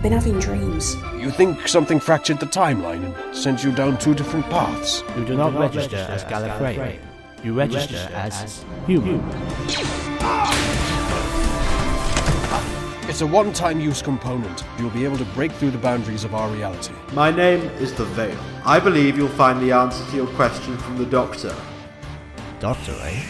I've been having dreams. You think something fractured the timeline and sent you down two different paths? You do not register as Gallifreyan. You register as human. It's a one-time use component. You'll be able to break through the boundaries of our reality. My name is the Vale. I believe you'll find the answer to your question from the Doctor. Doctor, eh?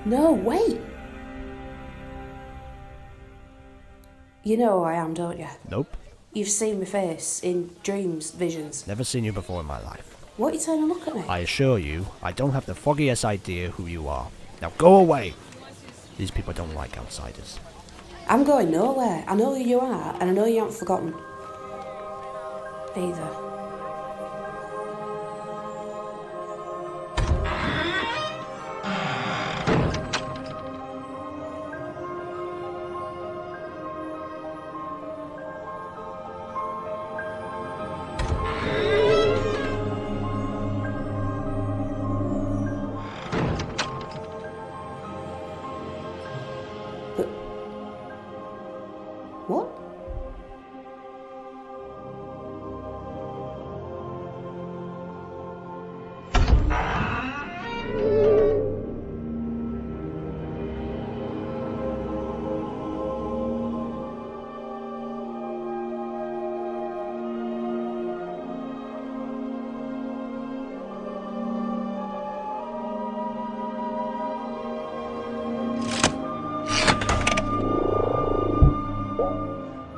No, wait! You know who I am, don't you? Nope. You've seen my face in dreams, visions. Never seen you before in my life. What are you trying to look at me? I assure you, I don't have the foggiest idea who you are. Now go away! These people don't like outsiders. I'm going nowhere. I know who you are, and I know you haven't forgotten. Either. What?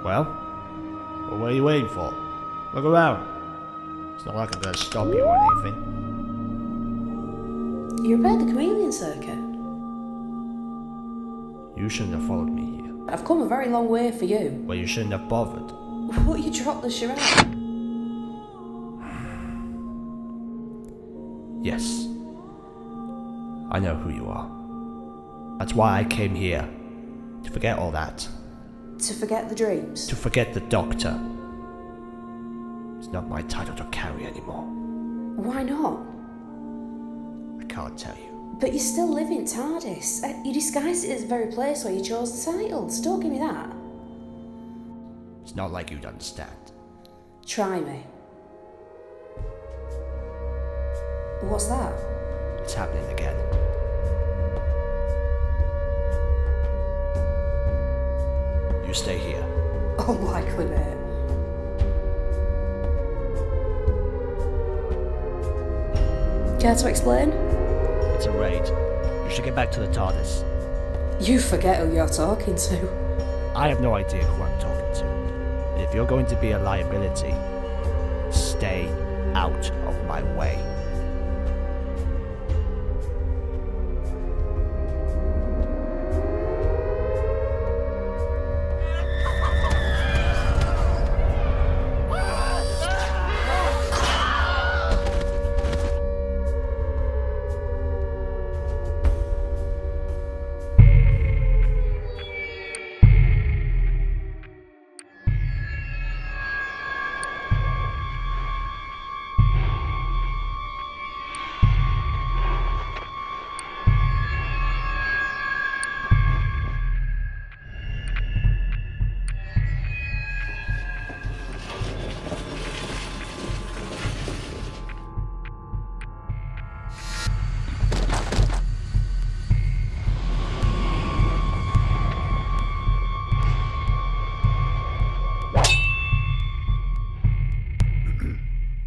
Well, what are you waiting for? Look around. It's not like I'm gonna stop you or anything. You repaired the chameleon circuit. You shouldn't have followed me here. I've come a very long way for you. Well, you shouldn't have bothered. What, you dropped the charade? Yes. I know who you are. That's why I came here. To forget all that. To forget the dreams? To forget the Doctor. It's not my title to carry anymore. Why not? I can't tell you. But you still live in TARDIS. You disguised it as the very place where you chose the titles. Don't give me that. It's not like you'd understand. Try me. What's that? It's happening again. You stay here. Unlikely, mate. Care to explain? It's a raid. You should get back to the TARDIS. You forget who you're talking to. I have no idea who I'm talking to. And if you're going to be a liability, stay out of my way.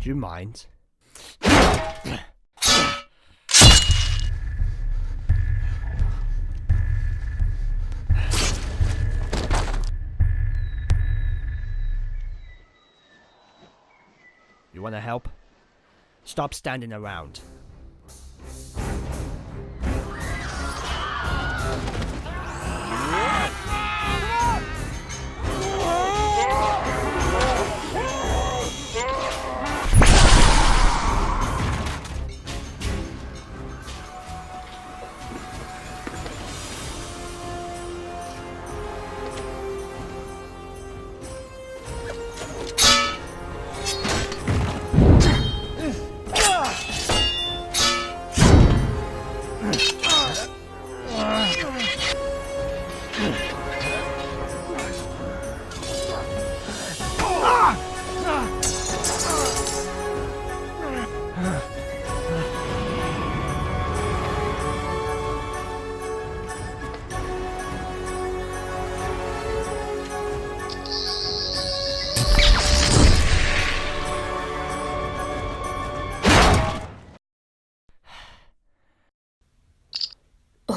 Do you mind? You wanna help? Stop standing around.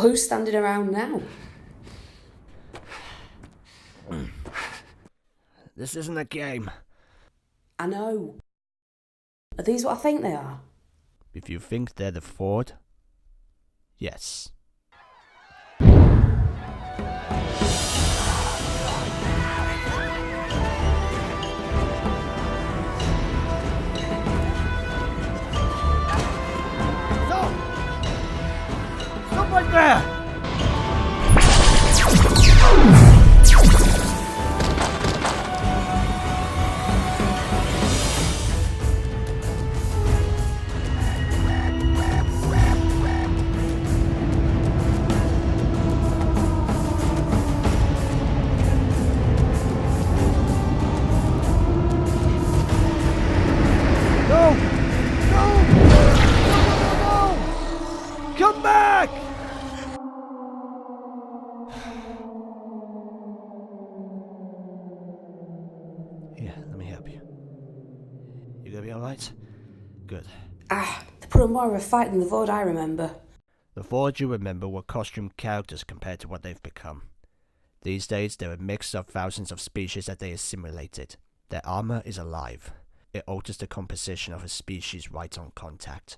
who's standing around now? This isn't a game. I know. Are these what I think they are? If you think they're the Ford, yes. Stop right there! Come back! Here, let me help you. You gonna be alright? Good. They put on more of a fight than the Vord I remember. The Ford you remember were costume characters compared to what they've become. These days, they're a mix of thousands of species that they assimilated. Their armor is alive. It alters the composition of a species right on contact.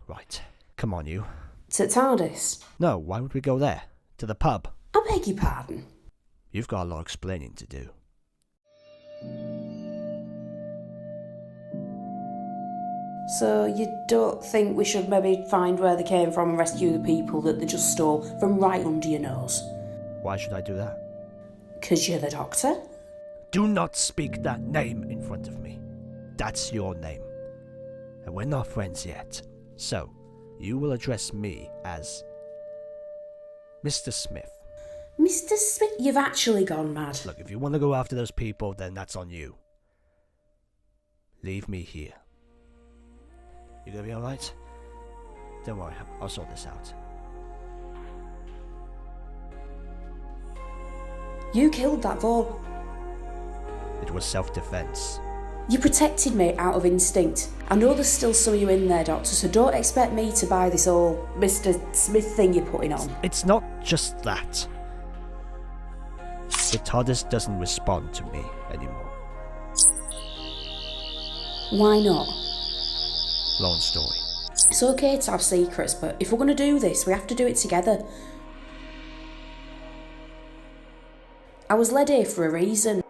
Right. Come on, you. To TARDIS? No, why would we go there? To the pub? I beg your pardon. You've got a lot of explaining to do. So you don't think we should maybe find where they came from and rescue the people that they just stole from right under your nose? Why should I do that? 'Cause you're the Doctor? Do not speak that name in front of me. That's your name. And we're not friends yet. So, you will address me as Mr. Smith. Mr. Smith, you've actually gone mad. Look, if you want to go after those people, then that's on you. Leave me here. You gonna be alright? Don't worry, I'll sort this out. You killed that Vord. It was self-defense. You protected me out of instinct. I know there's still some of you in there, Doctor, so don't expect me to buy this whole Mr. Smith thing you're putting on. It's not just that. The TARDIS doesn't respond to me anymore. Why not? Long story. It's okay to have secrets, but if we're going to do this, we have to do it together. I was led here for a reason,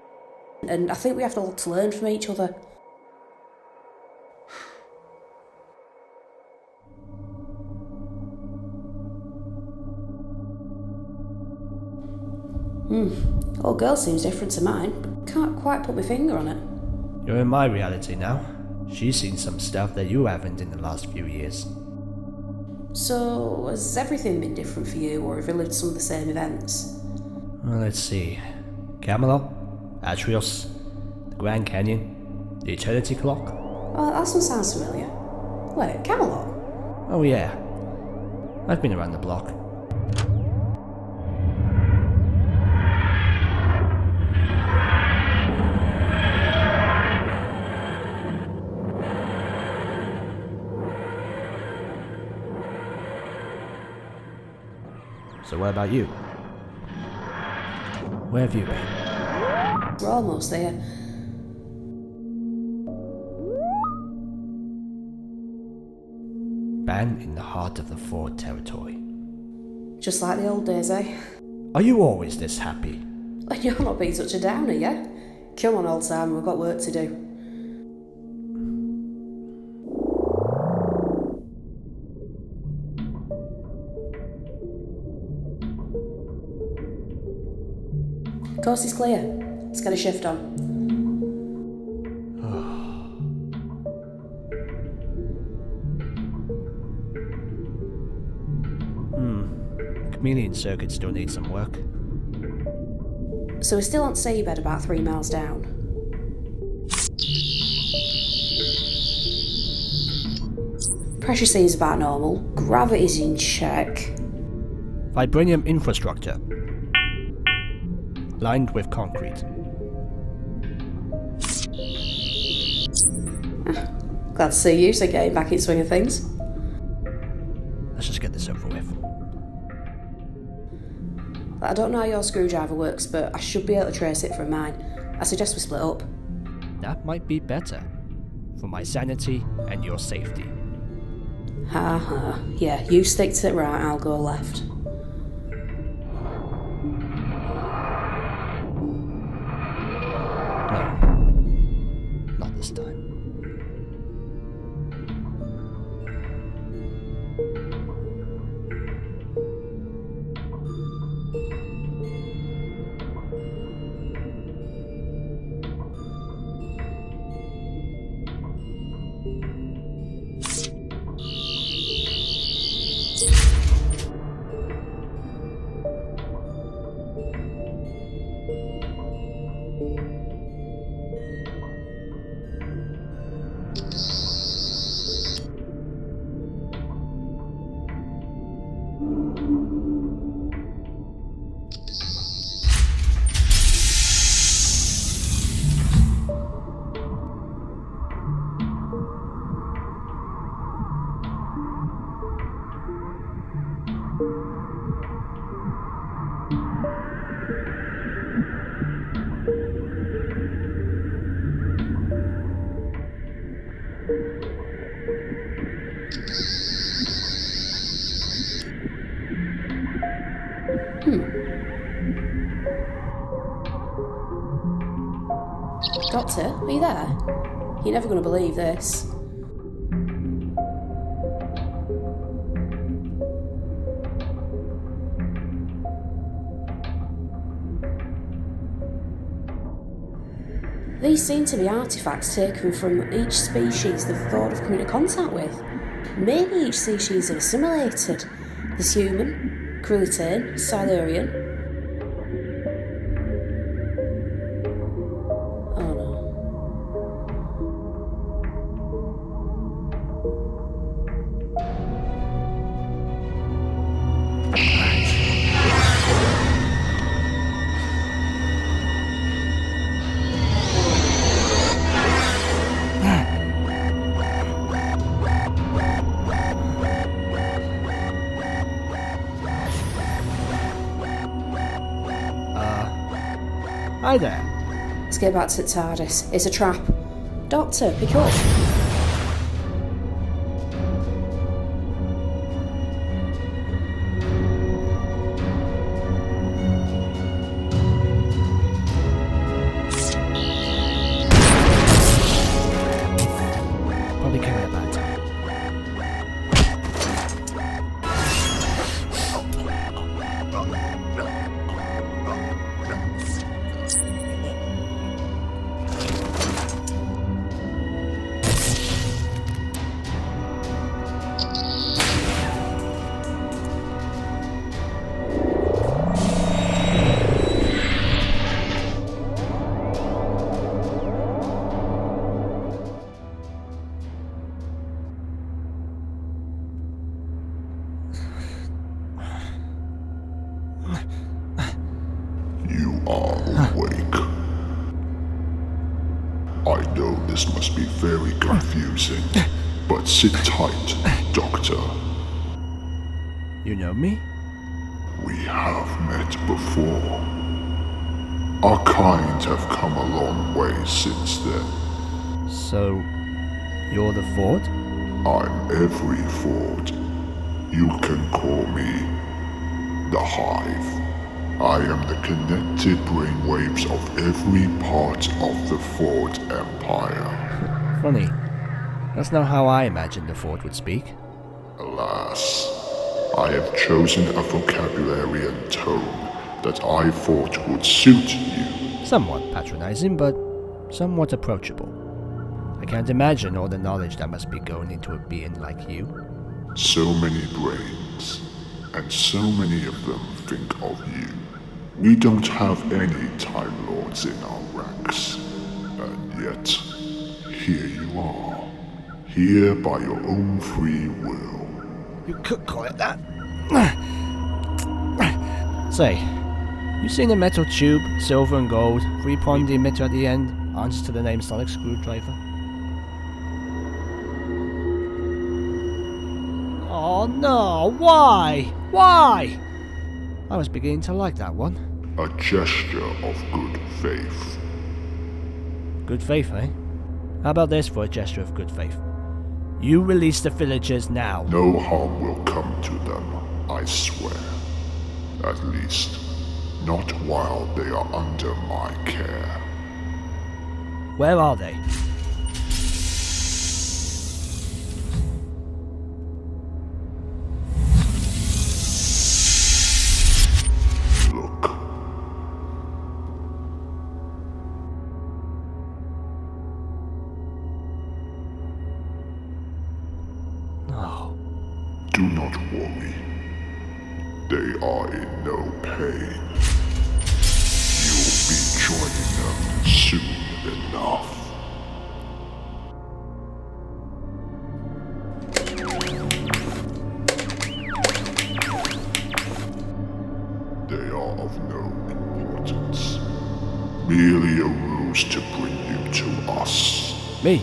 and I think we have a lot to learn from each other. Old girl seems different to mine, but can't quite put my finger on it. You're in my reality now. She's seen some stuff that you haven't in the last few years. So, has everything been different for you, or have you lived some of the same events? Well, let's see. Camelot, Atrios, the Grand Canyon, the Eternity Clock. Oh, that one sounds familiar. Wait, Camelot? Oh yeah. I've been around the block. So what about you? Where have you been? We're almost there. Bang in the heart of the Ford territory. Just like the old days, eh? Are you always this happy? You're not being such a downer, yeah? Come on, old Sam, we've got work to do. Course is clear. Let's get a shift on. Chameleon circuit still needs some work. So we're still on seabed about 3 miles down. Pressure seems about normal. Gravity's in check. Vibranium infrastructure. Lined with concrete. Glad to see you, so getting back in swing of things. Let's just get this over with. I don't know how your screwdriver works, but I should be able to trace it from mine. I suggest we split up. That might be better. For my sanity and your safety. Ha ha. Yeah, you stick to the right, I'll go left. No. Not this time. Doctor, are you there? You're never going to believe this. These seem to be artefacts taken from each species they've thought of coming into contact with. Maybe each species are assimilated. There's human, Krillitane, Silurian. Oh no. Hi there. Let's get back to the TARDIS. It's a trap. Doctor, pick up. Probably came at a bad time. You are awake. I know this must be very confusing, but sit tight, Doctor. You know me? We have met before. Our kind have come a long way since then. So, you're the Ford? I'm every Ford. You can call me the Hive. I am the connected brainwaves of every part of the Ford Empire. Funny. That's not how I imagined the Ford would speak. Alas, I have chosen a vocabulary and tone that I thought would suit you. Somewhat patronizing, but somewhat approachable. I can't imagine all the knowledge that must be going into a being like you. So many brains, and so many of them think of you. We don't have any Time Lords in our ranks, and yet, here you are, here by your own free will. You could call it that. Say, you seen a metal tube, silver and gold, 3-pronged emitter at the end, answers to the name Sonic Screwdriver? Oh no, why? Why? I was beginning to like that one. A gesture of good faith. Good faith, eh? How about this for a gesture of good faith? You release the villagers now. No harm will come to them, I swear. At least, not while they are under my care. Where are they? Look. No. Do not worry. They are in no pain. You'll be joining them soon enough. They are of no importance. Merely a ruse to bring you to us. Me?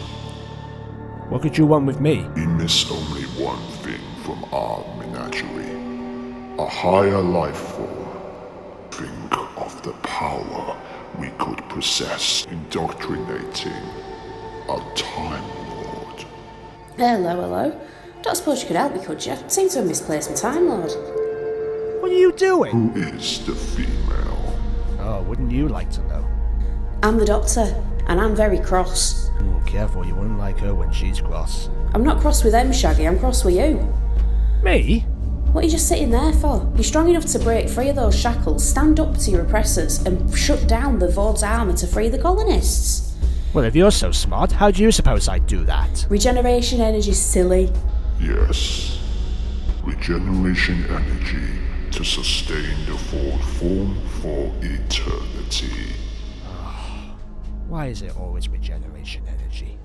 What could you want with me? We miss only one thing from our menagerie. A higher life form. Think of the power we could possess indoctrinating a Time Lord. Hello. Don't suppose you could help me, could you? Seem to have misplaced my Time Lord. What are you doing? Who is the female? Oh, wouldn't you like to know? I'm the Doctor, and I'm very cross. Careful, you wouldn't like her when she's cross. I'm not cross with them, Shaggy, I'm cross with you. Me? What are you just sitting there for? You're strong enough to break free of those shackles, stand up to your oppressors, and shut down the Vord's armour to free the colonists. Well, if you're so smart, how do you suppose I'd do that? Regeneration energy's silly. Yes. Regeneration energy to sustain the Ford form for eternity. Why is it always regeneration energy?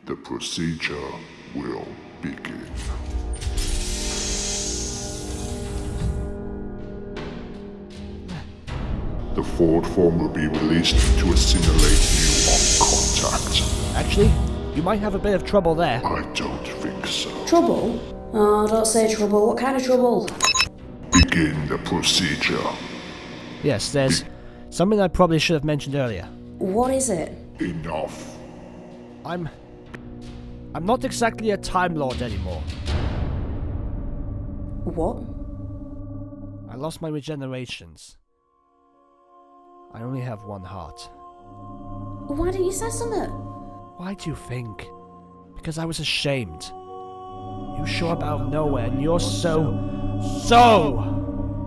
The procedure will begin. The Ford form will be released to assimilate you on contact. Actually, you might have a bit of trouble there. I don't think so. Trouble? Oh, don't say trouble. What kind of trouble? Begin the procedure. Yes, there's something I probably should have mentioned earlier. What is it? Enough. I'm not exactly a Time Lord anymore. What? I lost my regenerations. I only have one heart. Why didn't you say something? Why do you think? Because I was ashamed. You show up out of nowhere and you're so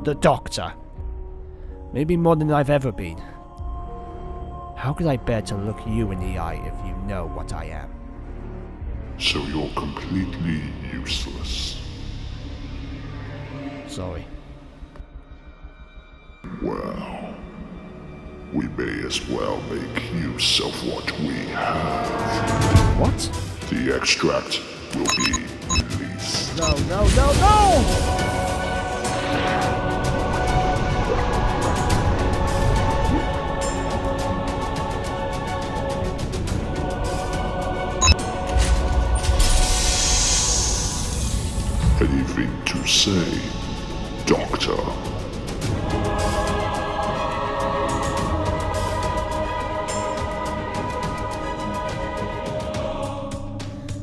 the Doctor. Maybe more than I've ever been. How could I bear to look you in the eye if you know what I am? So you're completely useless. Sorry. Well, we may as well make use of what we have. What? The extract will be released. No! Anything to say, Doctor?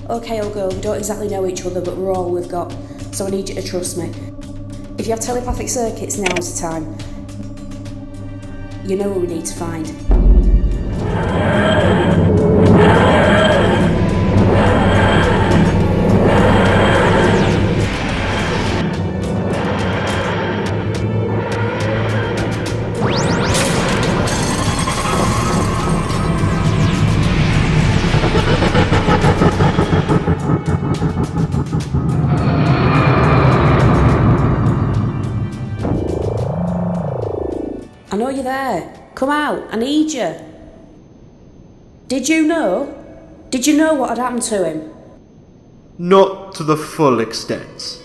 Okay, I'll go. We don't exactly know each other, but we're all we've got. So I need you to trust me. If you have telepathic circuits, now's the time. You know what we need to find. I know you're there. Come out, I need you. Did you know? Did you know what had happened to him? Not to the full extent.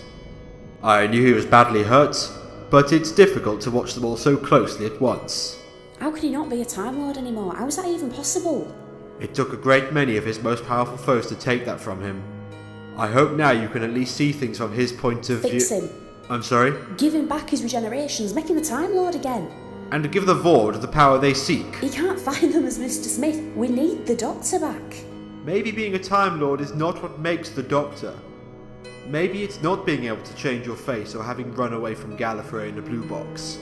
I knew he was badly hurt, but it's difficult to watch them all so closely at once. How could he not be a Time Lord anymore? How is that even possible? It took a great many of his most powerful foes to take that from him. I hope now you can at least see things from his point of view. Fix him. I'm sorry? Give him back his regenerations, make him a Time Lord again. And to give the Vord the power they seek. He can't find them as Mr. Smith. We need the Doctor back. Maybe being a Time Lord is not what makes the Doctor. Maybe it's not being able to change your face or having run away from Gallifrey in a blue box.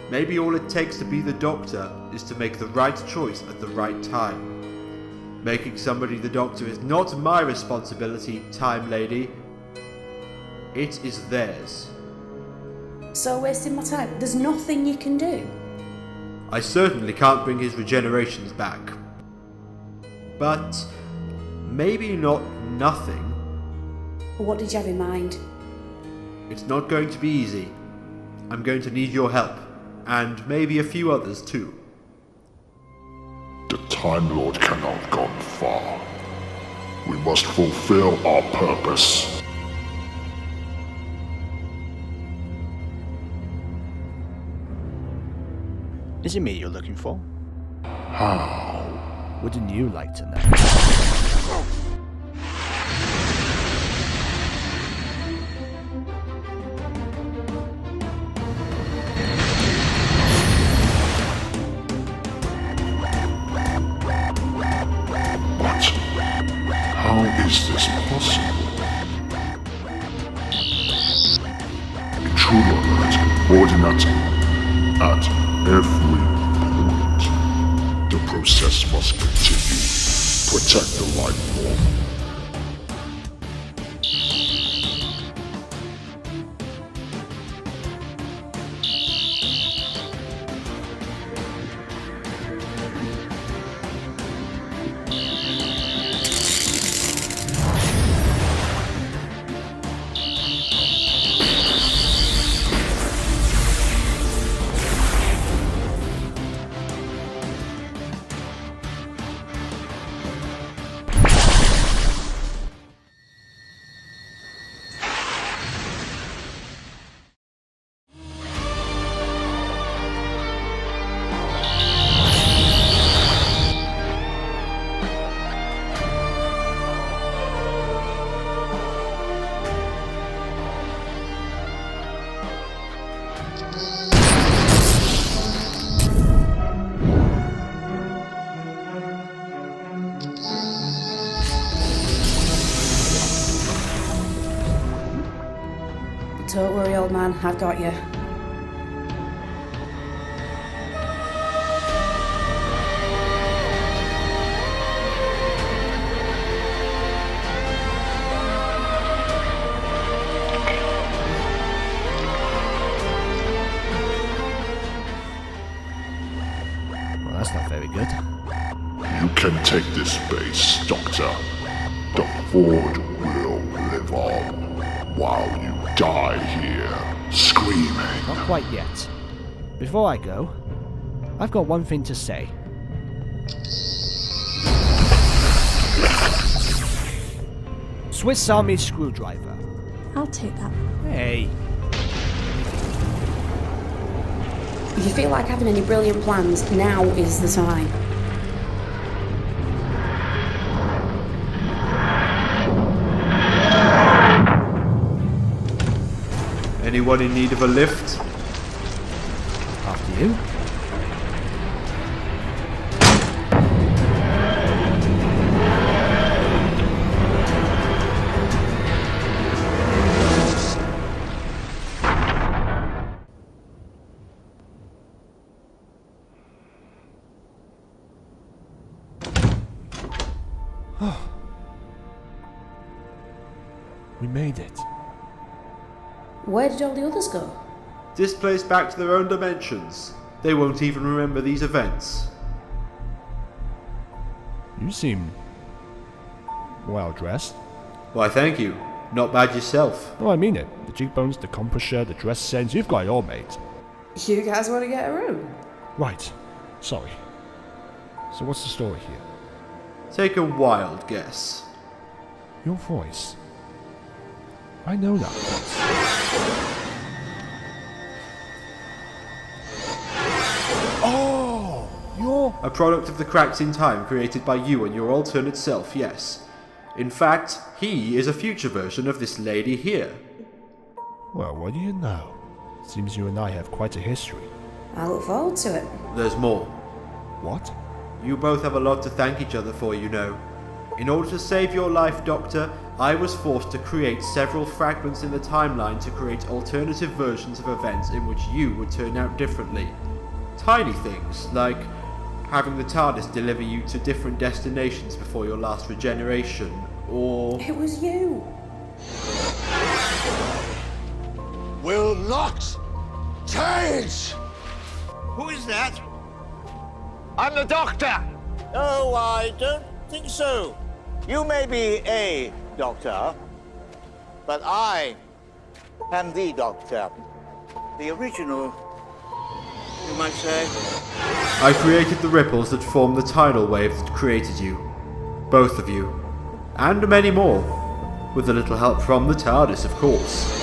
Maybe all it takes to be the Doctor is to make the right choice at the right time. Making somebody the Doctor is not my responsibility, Time Lady. It is theirs. So wasting my time. There's nothing you can do. I certainly can't bring his regenerations back. But maybe not nothing. What did you have in mind? It's not going to be easy. I'm going to need your help, and maybe a few others too. The Time Lord cannot have gone far. We must fulfill our purpose. Is it me you're looking for? How? Wouldn't you like to know? What? How is this possible? Intruder alert, ordinate. At every point, the process must continue. Protect the life form. Don't worry, old man, I've got you. Well, that's not very good. You can take this base, Doctor. The Ford will live on while you die here, screaming. Not quite yet. Before I go, I've got one thing to say. Swiss Army screwdriver. I'll take that. Hey. If you feel like having any brilliant plans, now is the time. Anyone in need of a lift? After you. We made it. Where did all the others go? Displaced back to their own dimensions. They won't even remember these events. You seem well dressed. Why, thank you. Not bad yourself. Oh, I mean it. The cheekbones, the composure, the dress sense, you've got it all, mate. You guys want to get a room? Right. Sorry. So what's the story here? Take a wild guess. Your voice. I know that voice. Oh! You're... A product of the cracks in time created by you and your alternate self, yes. In fact, he is a future version of this lady here. Well, what do you know? Seems you and I have quite a history. I look forward to it. There's more. What? You both have a lot to thank each other for, you know. In order to save your life, Doctor, I was forced to create several fragments in the timeline to create alternative versions of events in which you would turn out differently. Tiny things, like having the TARDIS deliver you to different destinations before your last regeneration, or... It was you. Will not change! Who is that? I'm the Doctor! Oh, I don't think so. You may be a doctor, but I am the Doctor. The original, you might say. I created the ripples that form the tidal wave that created you. Both of you. And many more. With a little help from the TARDIS, of course.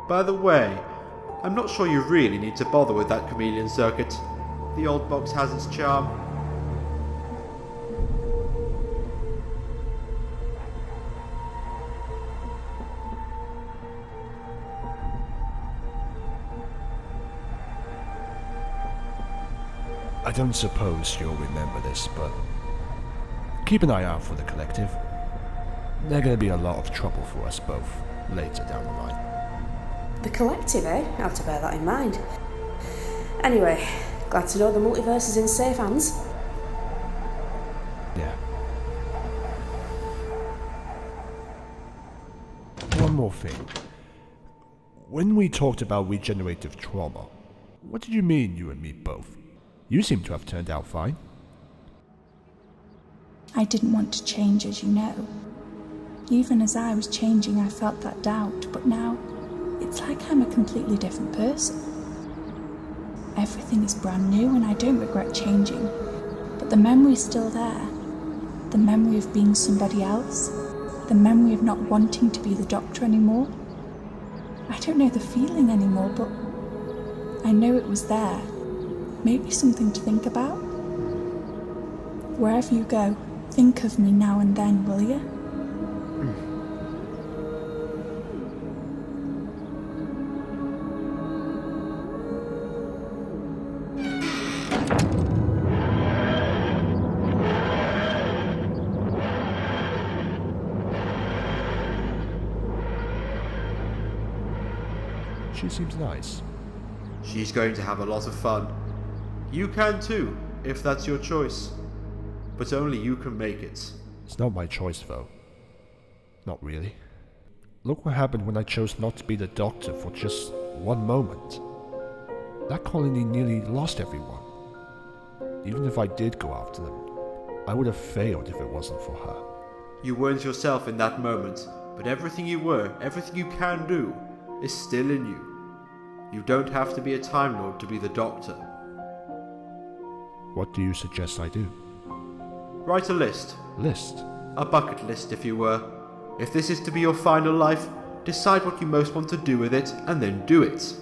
By the way, I'm not sure you really need to bother with that chameleon circuit. The old box has its charm. I don't suppose you'll remember this, but keep an eye out for the collective. They're gonna be a lot of trouble for us both later down the line. The collective, eh? I have to bear that in mind. Anyway, glad to know the multiverse is in safe hands. Yeah. One more thing. When we talked about regenerative trauma, what did you mean, you and me both? You seem to have turned out fine. I didn't want to change, as you know. Even as I was changing, I felt that doubt, but now it's like I'm a completely different person. Everything is brand new and I don't regret changing, but the memory's still there. The memory of being somebody else, the memory of not wanting to be the Doctor anymore. I don't know the feeling anymore, but I know it was there. Maybe something to think about. Wherever you go, think of me now and then, will you? She seems nice. She's going to have a lot of fun. You can too, if that's your choice. But only you can make it. It's not my choice, though. Not really. Look what happened when I chose not to be the Doctor for just one moment. That colony nearly lost everyone. Even if I did go after them, I would have failed if it wasn't for her. You weren't yourself in that moment, but everything you were, everything you can do, is still in you. You don't have to be a Time Lord to be the Doctor. What do you suggest I do? Write a list. List? A bucket list, if you were. If this is to be your final life, decide what you most want to do with it, and then do it.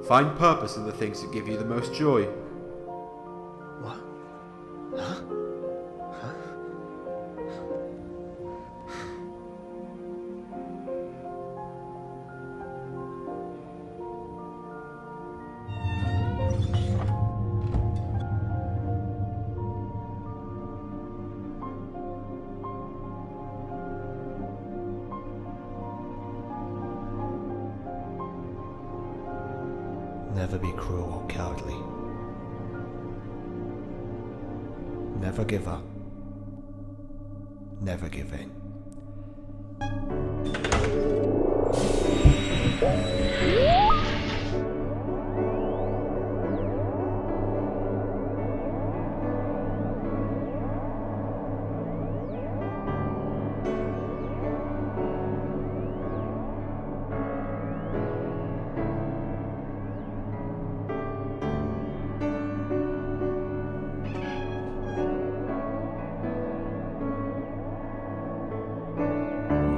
Find purpose in the things that give you the most joy. What? Huh? Never be cruel or cowardly. Never give up. never give in.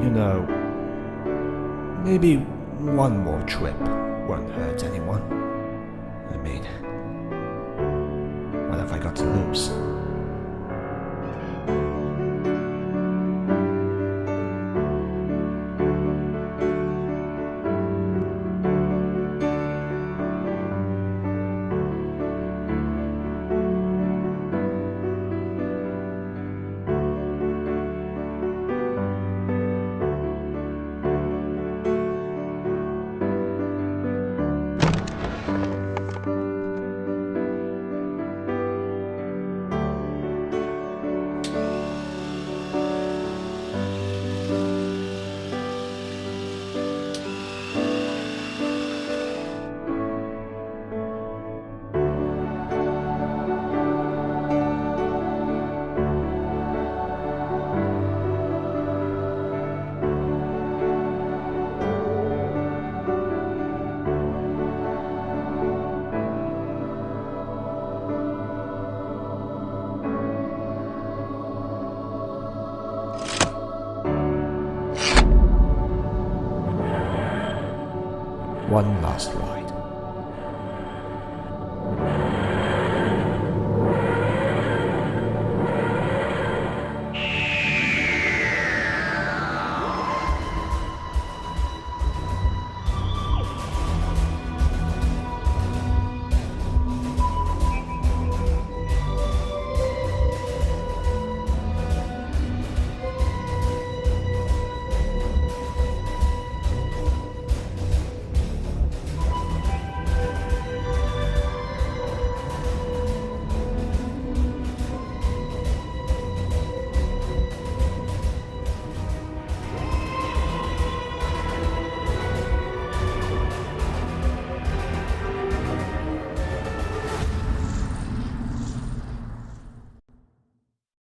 You know, maybe one more trip won't hurt anyone. I mean, what have I got to lose? One last ride.